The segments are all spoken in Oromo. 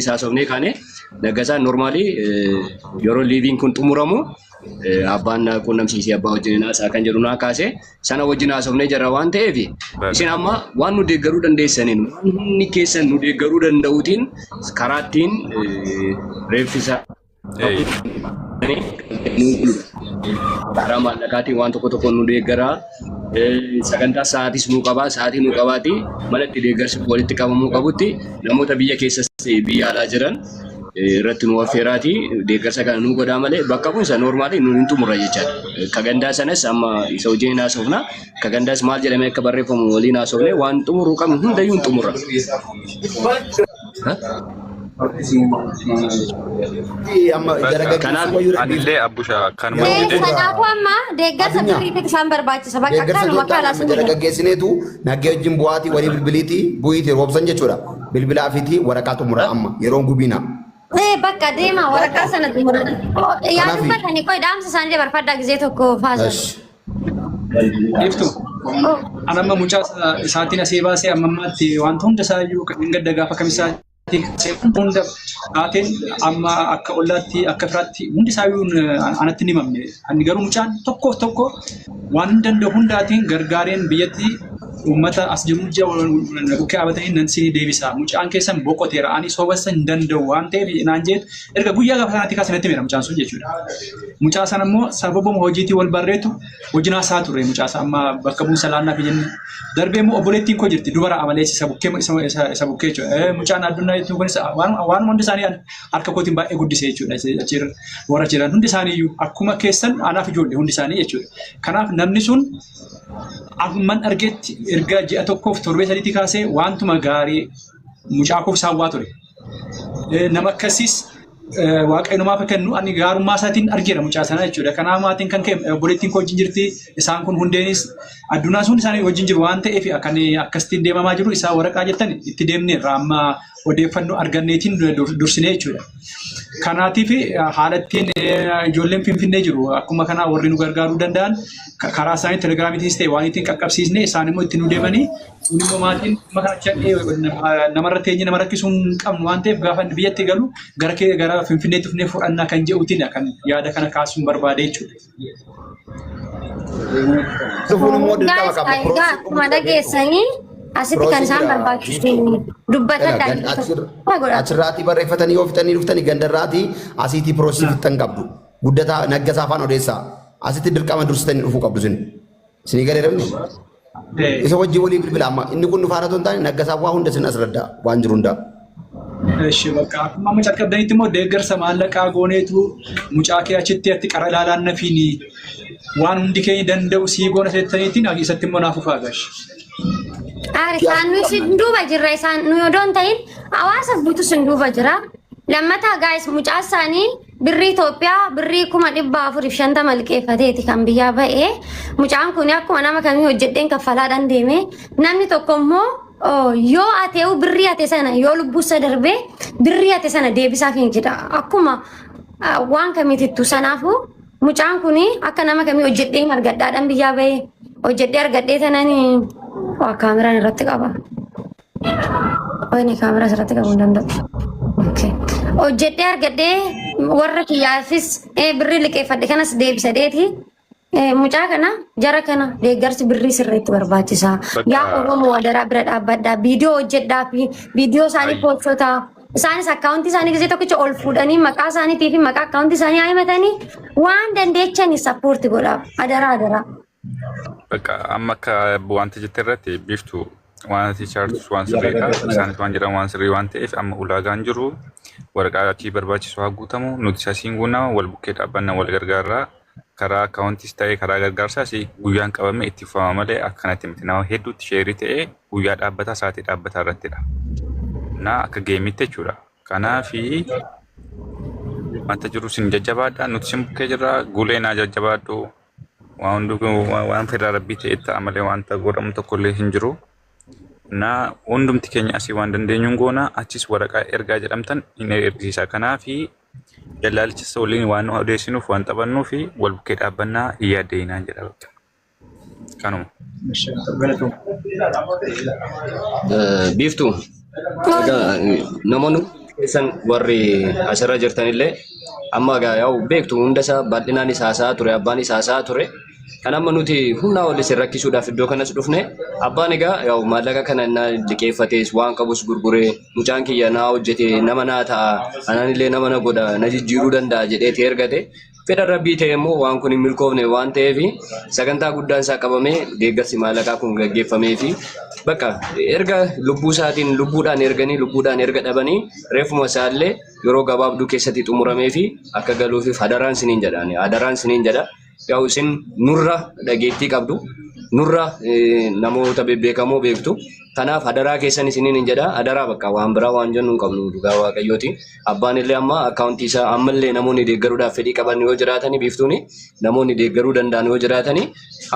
saasofne kaane nagasaa normally yeroo living kun xumuramu abbaan quunnamsiisee abbaa wajjin haasaa kan jedhu naa kaase sana wajjin haasofnee jira waan ta'eef isin amma waan nu deeggaruu dandeessaniin humni keessan nu deeggaruu danda'uutiin karaattiin reeffisa karaa maallaqaatiin waan tokko nu deeggaraa sagantaa sa'aatis nu qabaa sa'aatii nu qabaati malatti deeggarsi walitti qabamuu qabutti namoota biyya keessas biyya alaa jiran irratti nu affeeraati deeggarsa kana nu godhaa malee bakka bunsa normaalii nu hin xumurra jechaadha kagandaa sanas amma isa wajjin haasofna kagandaas maal jedhamee akka barreeffamu waliin haasofne waan xumuruu qabnu hundayyuu hin xumurra. Anillee Abbusha kanuma kanaafuu amma deeggarsa birriitti isaan barbaachisa bakka kanuma kalaas dargaggeessineetu naggee wajjin bu'aatii walii bilbiliitii bu'iitii roobsan jechuudha bilbilaa fiitii waraqaa xumura amma yeroon gubiina. Bakka deema waraqaa sana xumura. Yaa dubbatani qoy dhaamsa isaanii barbaaddaa gisee tokko faasa. Iftu anamma mucaa isaatiin asii baasee ammammaatti wanta hunda isaayyuu kan hin gadda gaafa kamisaa hunda taateen amma akka ollaatti akka firaatti hundi isaayyuun anatti ni mamne ani garuu mucaan tokko waan hin danda'u hundaatiin gargaareen biyyatti ummata as jiru bukkee abatanii nan sini deebisa mucaan keessan boqoteera ani soobassa hin danda'u waan ta'eef naan jeetu erga guyyaa gaafa sanaatti kaasanatti meera mucaan sun jechuudha. Mucaa sana immoo sababuma hojiitii wal barreetu wajjinaa isaa turre mucaa isaa amma bakka bu'umsa laannaa fi jennee darbee immoo obboleettiin koo jirti dubara amaleessi isa bukkee jechuudha. Mucaan addunyaa jechuun kunis waan hundi isaanii harka kootiin baay'ee guddisee jechuudha. Warra jiran hundi isaaniiyyuu akkuma keessan anaaf ijoollee hundi isaanii jechuudha. Kanaaf namni sun amman argetti erga ji'a tokkoof torbee sadiitti kaasee wantuma gaarii mucaa koof saawwaa ture. Nama akkasiis waaqayyomaaf kennu ani gaarummaa isaatiin argeera mucaa sana jechuudha. Kanaaf maatiin kan ka'e obboleettiin koo wajjin jirti isaan kun hundeenis addunyaa sun isaanii wajjin jiru waan ta'eef akkasitiin deemamaa jiru isaa waraqaa jettan itti deemneerra amma odeeffannoo arganneetiin dursinee jechuudha. Kanaatiif haalattiin ijoolleen finfinnee jiru akkuma kanaa warri nu gargaaruu danda'an karaa isaanii telegiraamiitiinis ta'e waan ittiin qaqqabsiisne isaan immoo itti nu deemanii immoo maatiin namarra teenye nama rakkisuun qabnu waan ta'eef gaafa biyyatti galu gara finfinneetti dhufnee fudhannaa kan jedhuutiin kan yaada kana kaasuun barbaade jechuudha. Akkuma dhageessanii asitti kan isaan barbaachisu dubbatan achirraatii barreeffatanii yoo fixanii dhuftanii gandarraatii asiitii piroosii fixan qabdu guddataa naggasaa afaan odeessaa asitti dirqama dursitanii dhufuu qabdu isinii galee dhabni isa wajjii walii bilbila amma inni kun dhufaana otoo hin taane naggasaa waa hunda isin asirraddaa waan jiru hundaa. Eshi bakka akkuma amma calqabdanitti immoo deeggarsa maallaqaa gooneetu mucaa kee achitti atti qara ilaalaan nafiini waan hundi keenya danda'u sii goona seettaniitiin hagiisatti immoo naaf ufaa gashi. Isaan nuyi sinduuba jirra isaan nuyi odoon ta'in hawaasa buutu sinduuba jira. Lammataa gaayis mucaa isaanii birrii Itoophiyaa birrii 450 liqeeffateeti kan biyyaa ba'ee mucaan kun akkuma nama kamii hojjedheen kaffalaadhaan deeme namni tokko immoo yoo atee'u birrii ate sana yoo lubbuusa darbee birrii ate sana deebisaa kan jedha akkuma waan kamiitittu sanaafu mucaan kun akka nama kamii hojjedheen argadhaadhaan biyyaa ba'ee hojjedhee argadhee sananii kaameraan irratti qaba. Wayni kaameraa irratti qabuu hin danda'u. Hojjedhee argadhee warra kiyyaafis birrii liqeeffadhe kanas deebisadeeti. Mucaa kana jara kana deeggarsi birrii sirriitti barbaachisa. Yaa Oromoo wadaraa bira dhaabbadhaa viidiyoo hojjedhaa fi viidiyoo isaanii poostota isaanis akkaawuntii isaanii gisee tokkicha ol fuudhanii maqaa isaaniitii fi maqaa akkaawuntii isaanii himatanii waan dandeechanii sappoorti godhaaf adaraa. Bakka amma akka wanti jettee irratti biftu wanti chaartus waan sirriidha isaanis waan jedhan waan sirrii waan ta'eef amma ulaagaan jiru waraqaa achii barbaachisu haa guutamu nuti sasiin guunama wal bukkee dhaabbanna wal gargaarraa karaa akkaawuntiis ta'ee karaa gargaarsaas guyyaan qabame itti ufama malee akkanatti miti nama hedduutti sheerii ta'ee guyyaa dhaabbataa sa'aatii dhaabbataa irrattidha. Na akka geemitti jechuudha. Kanaafi wanta jiru sin jajjabaadha nuti sin bukkee jirra gulee naa jajjabaadhu. Waan fedha rabbii ta'e ta'a malee wanta godhamu tokkollee hin jiru. Na hundumti keenya asii waan dandeenyuun goona achis waraqaa ergaa jedhamtan hin ergisiisa. Kanaafi jalaalichis waliin waan odeessinuuf waan taphannuuf wal bukkee dhaabbannaa hin yaaddeenaan jedha. Kanuma. Biiftuu namoonni keessan warri asirra jirtanillee amma gaa yaa'u beektu hunda isaa bal'inaan isaa haasaa ture abbaan isaa haasaa ture. Kan amma nuti humna ol isin rakkisuudhaaf iddoo kanas dhufne abbaan egaa yaa'u maallaqa kana na liqeeffates waan qabus gurguree mucaan kiyya naa hojjete nama naa ta'a ananillee nama na godha na jijjiiruu danda'a jedheeti ergate. Fedha rabbii ta'e immoo waan kun hin milkoofne waan ta'eef sagantaa guddaan isaa qabamee deeggarsi maallaqaa kun gaggeeffamee fi bakka erga lubbuu isaatiin lubbuudhaan erganii lubbuudhaan erga dhabanii reefuma isaallee yeroo gabaabduu keessatti xumuramee fi akka galuufi hadaraan siniin jedhaan hadaraan siniin jedha. Yaa'u isin nurra dhageettii qabdu nurra namoota bebbeekamoo beektu kanaaf hadaraa keessan isiniin hin jedha hadaraa bakka waan biraa waan jennu hin qabnu dhugaa waaqayyooti abbaan illee amma akkaawuntii isaa ammallee namoonni deeggaruudhaaf fedhii qaban yoo jiraatanii biiftuuni namoonni deeggaruu danda'an yoo jiraatanii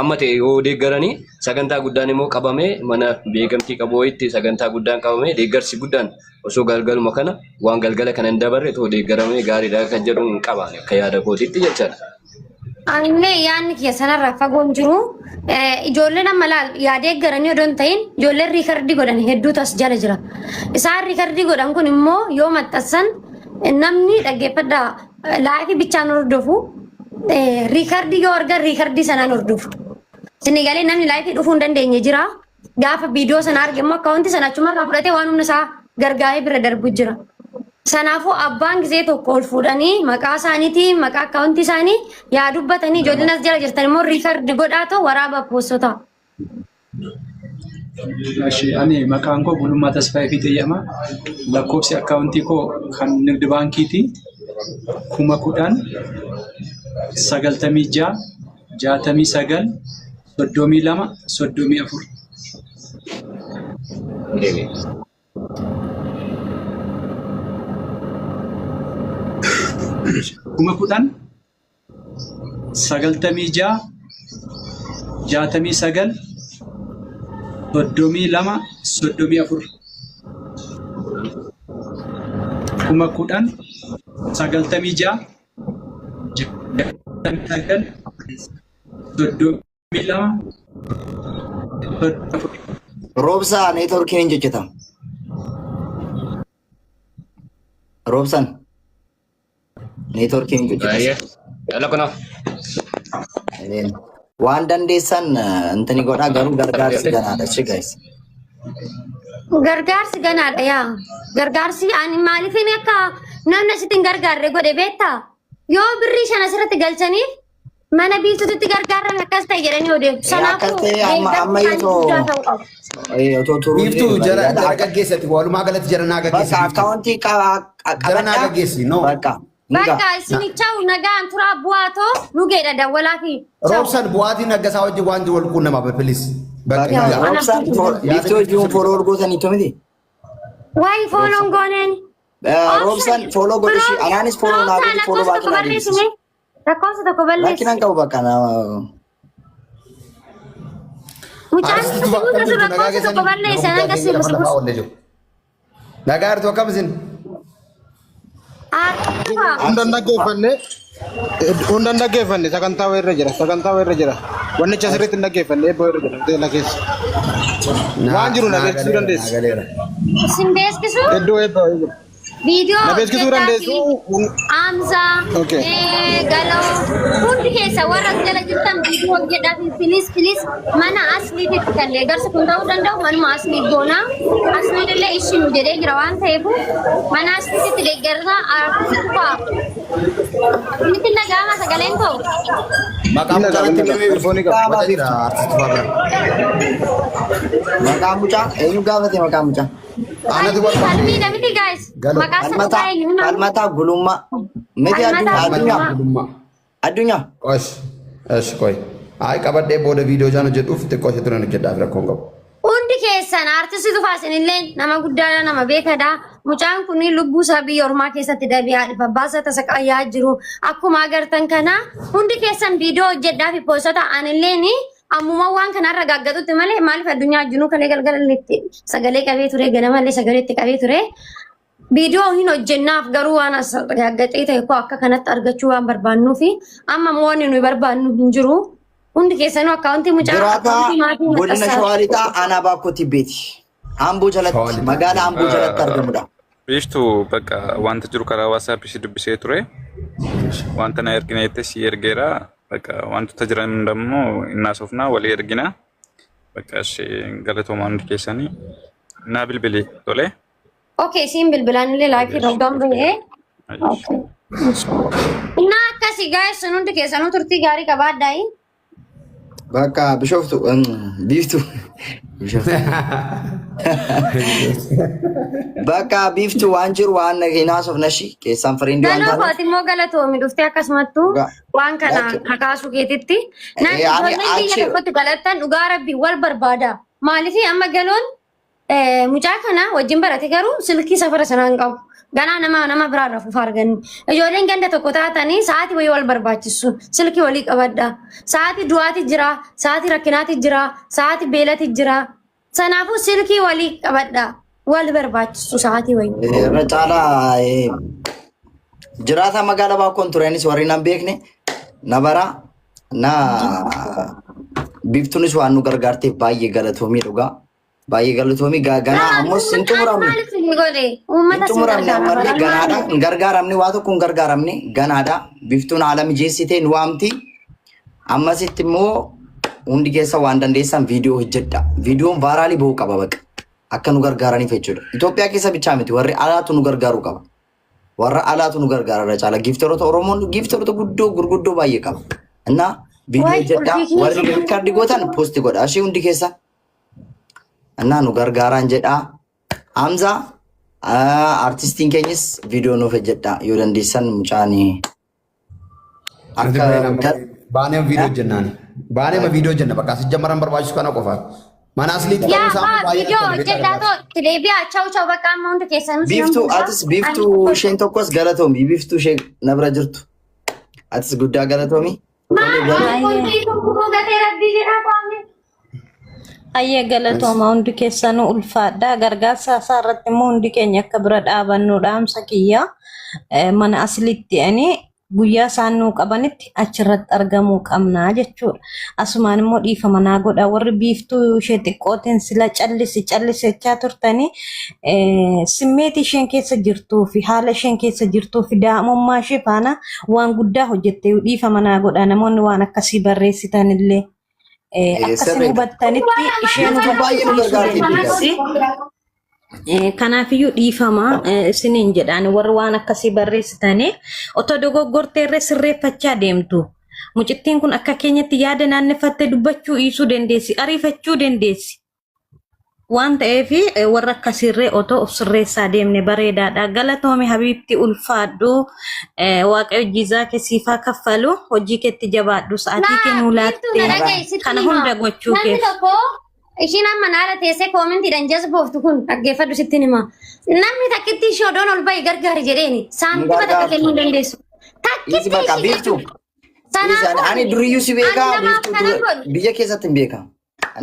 amma ta'e yoo deeggaranii sagantaa guddaan immoo qabamee mana beekamtii qabu itti sagantaa guddaan qabamee deeggarsi guddaan osoo galgaluma kana waan galgala kana hin dabarre too deeggaramee gaariidha kan jedhu hin qaban akka yaada kootiitti jechaadha. Anillee yaadni kiyya sanarraa fagoon jiru ijoolleen amma laal yaadee garanii odoon ta'in ijoolleen riikardii godhan hedduutu as jala jira. Isaan riikardii godhan kun immoo yoo maxxansan namni dhaggeeffadhaa laayifii bichaan hordofu riikardii yoo argan riikardii sanaan hordofu. Isin galee namni laayifii dhufuu hin dandeenye jira. Gaafa viidiyoo sana arge immoo akkaawuntii sana achumarraa fudhatee waan humna isaa gargaaree bira darbu jira. Sanaafuu abbaan gisee tokko ol fuudhanii maqaa isaaniitii maqaa akkaawuntii isaanii yaa dubbatanii ijoolleen as jala jirtan immoo riikardi godhaatoo waraaba poostota. Ani maqaan koo Gulummaa Tasfaayee Fiixeeyyamaa lakkoofsi akkaawuntii koo kan nigdi baankiiti 10,000 96 69 32 34. Kuma kudhan 96 69 32 34. Kuma kudhan 96 69 32 Roobsaa neetworkiin hin jechitamu. Roobsan neetworkiin hin jechitamu. Yalla kuna. Waan dandeessan intani godhaa garuu gargaarsi ganaadha shi guys. Gargaarsi ganaadha yaa. Gargaarsi ani maaliifin akka namni asitti hin gargaarre godhe beektaa? Yoo birrii shan asirratti galchaniif mana biituutti gargaaran akkas ta'e jedhanii odeessu. Sanaafuu amma yoo biiftuu jara gaggeessati walumaa galatti jara naa gaggeessi. bakka akkaawuntii Jara naa gaggeessi no. bakka isinichau nagaan turaa bu'aatoo nugeedha dawwalaa fi. Roobsan bu'aatiin naggasaa wajjin waan jiru wal quunnama bilis. Roobsan biiftuu wajjin fooloo gootanii tomiti. Wayi fooloon gooneen. Roobsan fooloo godhishi anaanis fooloo naa godhi fooloo baay'ee naa deebisi. Lakkoofsa tokko balleessi. Bakki nan qabu bakka Mucaan lakkoofsa tokko balleessi nan agarsiisu. Nagaa jirtu akkam isin? Hundan dhaggeeffanne sagantaa irra jira wannicha asirratti hin dhaggeeffanne eebboo irra jira teela keessa waan jiru na beeksisuu dandeessu Isin beeksisu? iddoo eebbaa jira Viidiyoo na beeksisuu dandeessu Amsaa galoo hundi keessa warra jala jirtan viidiyoo hojjedhaa fi filis mana asliititti kan garsa kun ta'uu danda'u manuma aslii goonaa asliillee ishinu jedhee jira waan ta'eef mana asliititti deeggarsa arfaa Nitin nagama sagaleen koo. Maqaan mucaatti telefoonii qaba. maqaan mucaa eenyu gaafate maqaan mucaa Anatu wal Falmii namiti guys. Maqaa sana baay'ee himna. Falmataa Gulummaa miti addunyaa Osh koy. Ay qabadhee booda viidiyoo jaan hojjedhuuf xiqqoo ishee turan hojjedhaaf rakkoon qabu. Hundi keessan artisti Tufaasinillee nama guddaadha nama beekadha. Mucaan kun lubbuu isaa biyya ormaa keessatti dabi'aa dhufa. Baasa tasa qayyaa jiru. Akkuma agartan kana hundi keessan viidiyoo hojjedhaa fi poostota anilleen ammuma waan kanarra gaaggatutti malee maaliif addunyaa wajjinuu kalee galgalatti sagalee qabee ture ganamallee sagalee itti qabee ture. Viidiyoo hin hojjennaaf garuu waan gaaggatee ta'e koo akka kanatti argachuu waan barbaannuu fi amma moonni nuyi barbaannu hin jiru. Hundi keessanuu akkaawuntii mucaa jiraataa godina Shawaa Lixaa aanaa Baakkoo Tibbeeti. Amboo jalatti magaalaa Amboo jalatti argamudha. Bishtu bakka wanta jiru karaa WhatsApp si dubbisee ture. Wanta na ergineette si ergeera. Bakka wantoota jiran hundammoo innaasofnaa walii ergina. Bakka galatooma hundi keessanii. Naa bilbili tole. Okay, siin bilbilaan illee laakii roobdoon bahee. Innaa akkasii guys hundi keessanuu turtii gaarii qabaadhaa. Bakka Bishoftu biiftu. Bakka biiftu waan jiru waan hinaasofna shi keessan firiindi waan taane. Galatooti immoo galatoomi dhuftee akkasumattuu waan kana kakaasu keetitti. Naan ijoolleen biyya tokkotti galattan dhugaa rabbii wal barbaada. Maaliif amma galoon mucaa kana wajjin barate garuu silkii safara sanaan qabu. Ganaa nama biraa rafuuf arganni. Ijoolleen ganda tokko taatanii sa'aatii wayii wal barbaachisu. Silkii walii qabadha. Sa'aatii du'aati jira, sa'aatii rakkinaati jira, sa'aatii beelati jira. Sanaafuu silkii walii qabadha. Wal barbaachisu sa'aatii wayii. Irra caalaa jiraata magaalaa baakkoon tureenis warri nan beekne na bara na biiftuunis waan nu gargaarteef baay'ee galatoomii dhugaa. Baay'ee galatoomii ganaa ammoo sintu muramne. Sintu muramne ammallee ganaadha. Hin gargaaramne waa tokko hin gargaaramne ganaadha. Biiftuun haala mijeessitee nu waamti. Ammasitti immoo hundi keessa waan dandeessan viidiyoo hojjedha. Viidiyoon vaaraalii bahuu qaba baqa. Akka nu gargaaraniif jechuudha. Itoophiyaa keessa bichaa miti warri alaatu nu gargaaruu qaba. Warra alaatu nu gargaararra caala. Giiftaroota Oromoon giiftaroota gurguddoo baay'ee qaba. Innaa viidiyoo hojjedha. Warri riikaardii gootan poosti godha. Ashii hundi keessa. Annaa nu gargaaraan jedha. Hamza artistiin keenyas viidiyoo nuuf hojjedha. Yoo dandeessan mucaanii. Baanee viidiyoo hojjennaan. Baanee viidiyoo hojjenna bakka as jammaran barbaachisu kana qofa. Mana asliitti ta'uu isaa baay'ee viidiyoo hojjedhaa ta'u tileebiyaa chau bakka amma hundi keessanuu. Biiftuu atis biiftuu isheen tokkos galatoomi. Biiftuu ishee na bira jirtu. Atis guddaa galatoomi. Ayyee galatooma hundi keessanuu ulfaadha. Gargaarsa isaa irratti immoo hundi keenya akka bira dhaabannu dhaamsa kiyya. Mana asliitti ani guyyaa isaan nuu qabanitti achirratti argamuu qabnaa jechuudha. Asumaan immoo dhiifama naa godha. Warri biiftuu ishee xiqqootiin sila callisechaa turtanii simmeetii isheen keessa jirtuu fi haala isheen keessa jirtuu fi daa'imummaa ishee faana waan guddaa hojjettee dhiifama naa godha. Namoonni waan akkasii barreessitan illee akkasii hubattanitti isheen hubattanitti kanaafiyyu dhiifama isiniin jedhaan warri waan akkasii barreessitanii otoo dogoggorteerree sirreeffachaa deemtu. Mucittiin kun akka keenyatti yaada naannefattee dubbachuu dhiisuu dandeessi, ariifachuu dandeessi. Waan ta'eef warra akkasiirree otoo of sirreessaa deemne bareedaadha. Galatoome habiibti ulfaadhu. Waaqayyo jizaa keessiifaa kaffalu hojii keetti jabaadhu sa'aatii kennuu laatte kana hunda gochuu keef. Ishiin amma naala teessee koomentiidhaan jazbooftu kun dhaggeeffadhu sittiin hima. Namni takkitti ishee odoon ol bahi gargaari jedheeni saantiima takka kennuu dandeessu. Takkitti ishee. Ani duriyyuu si beekaa biyya keessatti hin beekaa.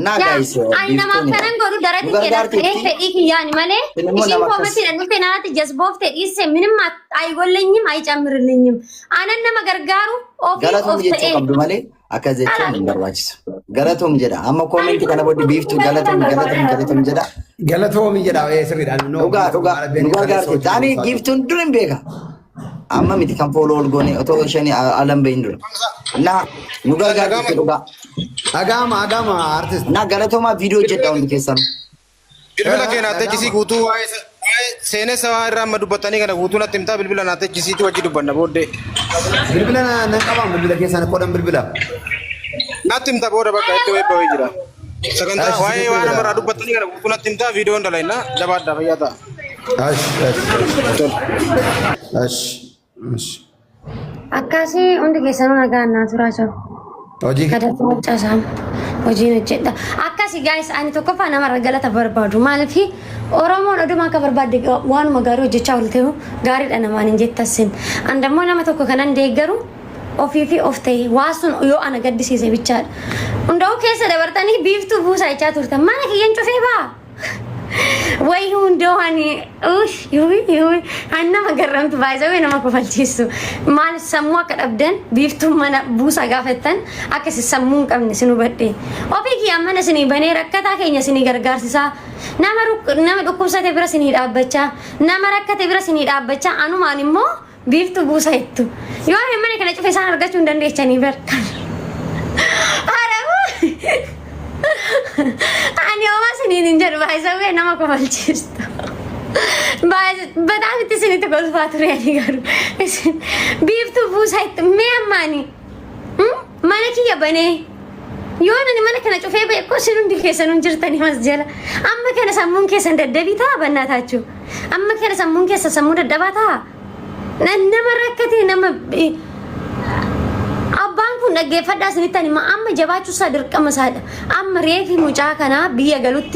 Naa guys. Ani namaaf kanan godhu darati jedhate fedhii kiyyaani malee ishiin koomentiidhaan dhufte naatti jazbooftee dhiisse minimmaa ayigollenyim ayicammirillenyim. Anan nama gargaaru Galatoom jechuu qabdu malee akka jechuun hin barbaachisu. Galatoom jedha. Amma koomenti kana booda biiftuu galatoom jedha. Galatoom jedha sirriidhaan. Dhugaa nu gargaarte. Taani giiftuun dur hin beeka. Amma miti kan fooloo ol goone otoo isheen alam bahin dura. Naa nu gargaarte dhugaa. Agama artist. Naa galatoomaa viidiyoo hojjedha hundi keessan. Bilbila kee naatechisii guutuu waa'ee seenessa waan irraa amma dubbatanii kana guutuu natti himtaa bilbila naatechisiitii wajji dubbanna booddee. Bilbila nan qabaan bilbila keessan qodan bilbila. Natti himta booda bakka itti weebba wayii jira. Sagantaa waa'ee waan amarraa dubbatanii kana guutuu natti himtaa viidiyoon dalaynaa jabaadhaa fayyaa ta'a. akkasii hundi keessanuu nagaan naa turaa jiru. Hojii Kadhatu mucasaan hojiin hojjedha. Akkasii guys ani tokkoffaa namarra galata barbaadu. Maaliif Oromoon oduma akka barbaadde waanuma gaarii hojjechaa oolte gaariidha namaan hin jettasin. Andammoo nama tokko kanan deeggaru ofii fi of ta'e waasun yoo ana gaddisiise bichaadha. Hunda'uu keessa dabartanii biiftuu buusaa jechaa turtan mana kiyyan cufee baa. Way hundoani uy anna magaram tu baiza we nama kufalchisu mal samwa kadabdan biftu mana busa gafetan akasi sammun kamne sinu badde obi ki amana sini bane rakkata kenya sini gargarsisa nama dukkubsate bira sini dabbacha nama rakkate bira sini dabbacha anu manimmo biftu busa ittu yo hemmane kana cufe san argachu ndandechani ber ani oma sini ninjar baiza we nama kufalchistu በጣም ትስኒ ተቆልፋት ነው ያኒጋሩ ቢፍቱ ቡሳይት ሚያማኒ ማለኪ ያበኔ yoona mana kana cufee beeko sinu ndi keessan jirtani masjala amma kana sammuun keessan daddabita bannatachu amma kana sammuun keessa sammuu daddabata nama rakkate nama abbaan kun dhaggeeffadhaa sinitani ma amma jabaachu sadirqama saada amma reefi mucaa kana biyya galutti